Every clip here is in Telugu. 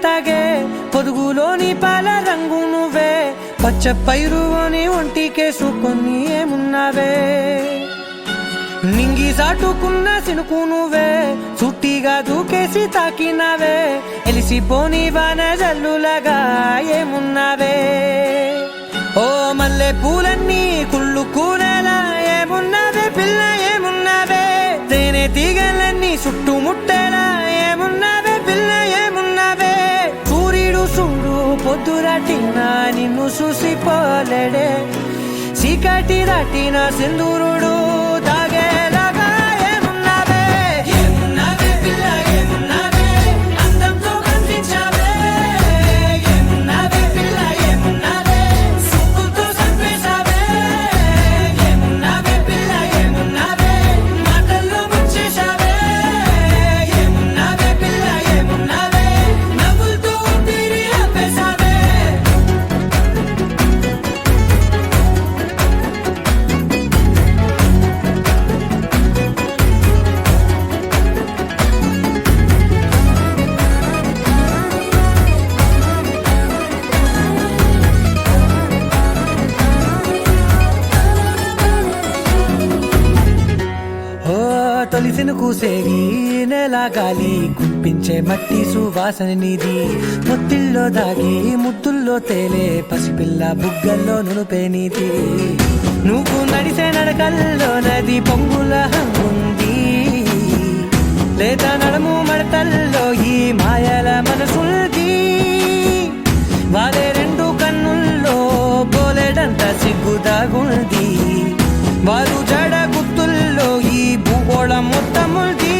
తాగే పొదుగులోని పాల రంగు నువ్వే పచ్చ పైరుని ఒంటికేసుకొని ఏమున్నావే నింగి సాటుకున్న సినుకు నువ్వే చుట్టిగా దూకేసి తాకినావే ఎలిసిపోని వాన జల్లులగా ఏమున్నావే ఓ మల్లె పూలన్నీ కుళ్ళు కూరలా ఏమున్నావే పిల్ల ఏమున్నావే తేనె తీగలన్నీ చుట్టుముట్టేలా ఏమున్నావే పిల్ల ఏమున్నావే సూర్యుడు చూడు పొద్దురాటిన నిన్ను చూసిపోలేడే చీకటి దాటిన సింధూరుడు దాగేలాగా ఏమున్నావే ఏమున్నావే పిల్ల ఏమున్నావే అందంతో కనిపించావే ఏమున్నావే పిల్ల ఏమున్నావే సుక్కుతో చంపేశావే ఏమున్నావే పిల్ల ఏమున్నావే మాటల్లో ముంచేశావే ఏమున్నావే పిల్ల ఏమున్నావే నవ్వులతో ఊపిరి ఆపేశావే తొలిసిన కూసేగి నెల గాలి గుప్పించే మట్టి సువాసన నీది మొత్తిల్లో దాగి ముద్దుల్లో తేలే పసిపిల్ల బుగ్గల్లో నునుపే నీది నువ్వు నడిసే నడకల్లో నది పొంగుల హంగుంది లేదా నడము మడతల్లో ఈ మాయల మనసుల్ది వారే రెండు కన్నుల్లో బోలెడంత సిగ్గుదాగుంది వారు జడ గుత్తుల్లో ఈ భూగోళం మొత్తముల్ది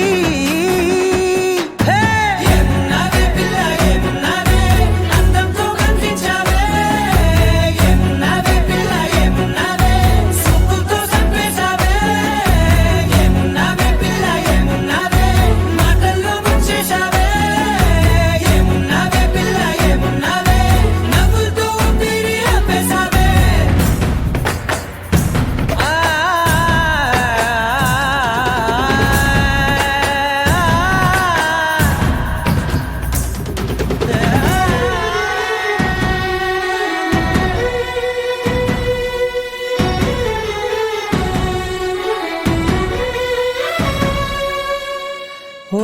ఓ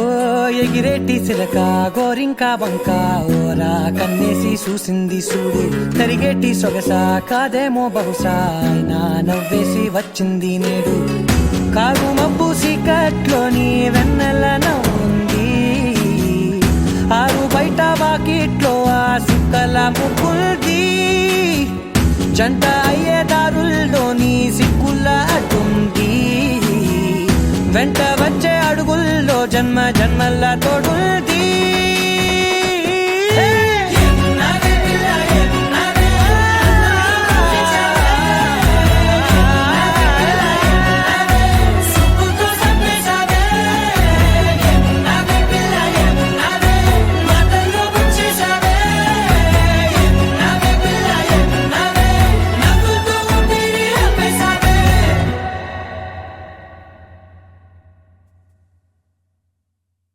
ఎగిరేటి సిలక గోరింక వంక ఓరా కన్నేసి చూసింది చూడు తరిగేటి సొగస కాదేమో బహుశా అయినా నవ్వేసి వచ్చింది నేడు కారు మబ్బు సీకట్లోని వెన్నెల నవ్వుంది ఆరు బయట వాకిట్లో ఆ సుక్కల ముగ్గుల్ది జంట అయ్యే దారుల్లోని సిగ్గుల అడ్డుంది వెంట వచ్చే అడుగుల్లో జన్మ జన్మల తోడుల్ది